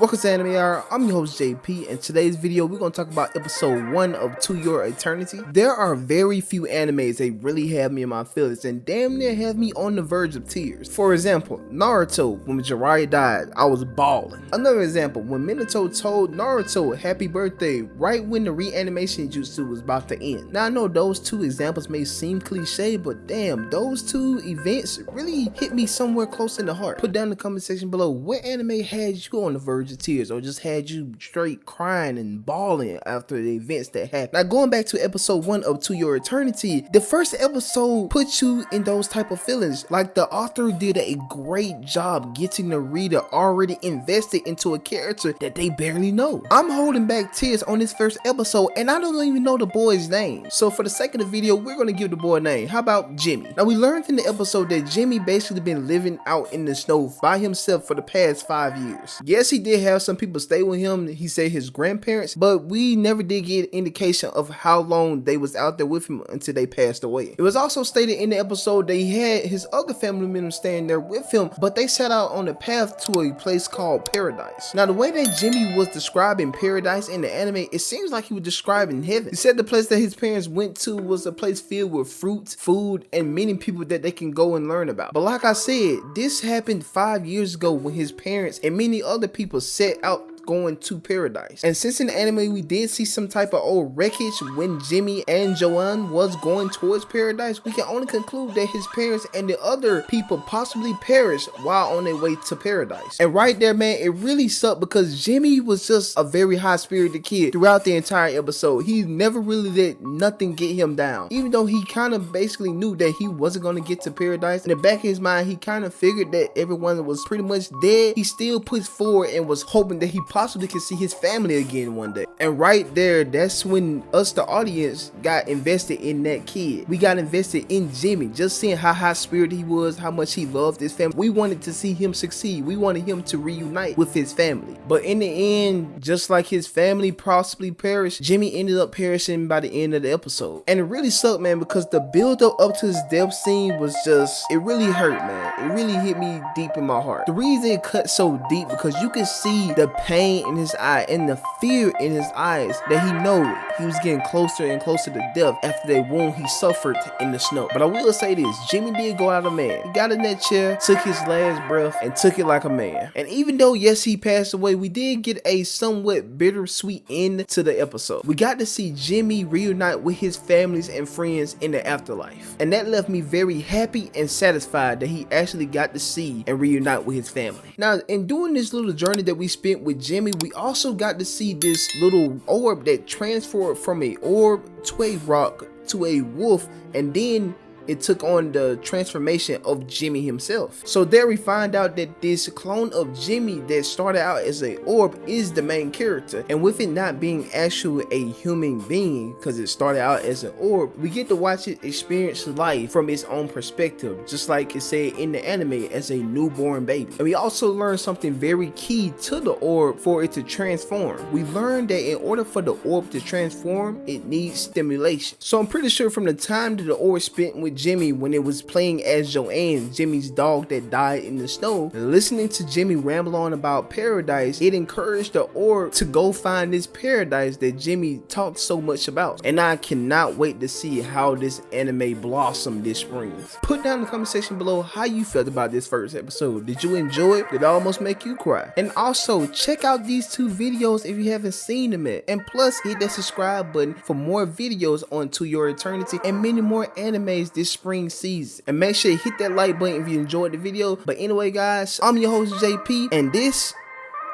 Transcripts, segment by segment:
Welcome to Anime Hour. I'm your host JP, and today's video we're going to talk about episode 1 of To Your Eternity. There are very few animes that really have me in my feelings and damn near have me on the verge of tears. For example, Naruto, when Jiraiya died, I was bawling. Another example, when Minato told Naruto happy birthday right when the reanimation jutsu was about to end. Now I know those two examples may seem cliche, but damn, those two events really hit me somewhere close in the heart. Put down in the comment section below what anime had you on the verge of tears or just had you straight crying and bawling after the events that happened. Now going back to episode 1 of To Your Eternity, the first episode puts you in those type of feelings. Like the author did a great job getting the reader already invested into a character that they barely know. I'm holding back tears on this first episode and I don't even know the boy's name. So for the sake of the video, we're going to give the boy a name. How about Jimmy? Now we learned in the episode that Jimmy basically been living out in the snow by himself for the past 5 years. Yes, he did have some people stay with him. He said his grandparents, but we never did get indication of how long they was out there with him until they passed away. It was also stated in the episode that he had his other family members staying there with him, but they set out on the path to a place called Paradise. Now the way that Jimmy was describing Paradise in the anime, it seems like he was describing heaven. He said the place that his parents went to was a place filled with fruits, food, and many people that they can go and learn about. But like I said, this happened 5 years ago when his parents and many other people set out going to Paradise. And since in the anime we did see some type of old wreckage when Jimmy and Joanne was going towards Paradise, we can only conclude that his parents and the other people possibly perished while on their way to Paradise. And right there, man, it really sucked because Jimmy was just a very high-spirited kid throughout the entire episode. He never really let nothing get him down. Even though he kind of basically knew that he wasn't going to get to Paradise, in the back of his mind, he kind of figured that everyone was pretty much dead. He still pushed forward and was hoping that he possibly could see his family again one day. And right there, that's when us, the audience, got invested in that kid. We got invested in Jimmy, just seeing how high-spirited he was, how much he loved his family. We wanted to see him succeed. We wanted him to reunite with his family. But in the end, just like his family possibly perished, Jimmy ended up perishing by the end of the episode. And it really sucked, man, because the build-up up to his death scene was just, it really hurt, man. It really hit me deep in my heart. The reason it cut so deep because you can see the pain in his eye and the fear in his eyes that he knew he was getting closer and closer to death after that wound he suffered in the snow. But I will say this, Jimmy did go out a man. He got in that chair, took his last breath, and took it like a man. And even though, yes, he passed away, we did get a somewhat bittersweet end to the episode. We got to see Jimmy reunite with his families and friends in the afterlife. And that left me very happy and satisfied that he actually got to see and reunite with his family. Now, in doing this little journey that we spent with Jimmy, we also got to see this little orb that transformed from a orb to a rock to a wolf, and then it took on the transformation of Jimmy himself. So there we find out that this clone of Jimmy that started out as an orb is the main character. And with it not being actually a human being, because it started out as an orb, we get to watch it experience life from its own perspective, just like it said in the anime, as a newborn baby. And we also learned something very key to the orb for it to transform. We learned that in order for the orb to transform, it needs stimulation. So I'm pretty sure from the time that the orb spent with Jimmy when it was playing as Joanne, Jimmy's dog that died in the snow, listening to Jimmy ramble on about Paradise, it encouraged the orb to go find this paradise that Jimmy talked so much about. And I cannot wait to see how this anime blossomed this spring. Put down in the comment section below how you felt about this first episode. Did you enjoy it? Did it almost make you cry? And also check out these 2 videos if you haven't seen them yet. And plus hit that subscribe button for more videos on To Your Eternity and many more animes this spring season. And make sure you hit that like button if you enjoyed the video. But anyway, guys, I'm your host JP, and this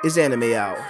is Anime Hour.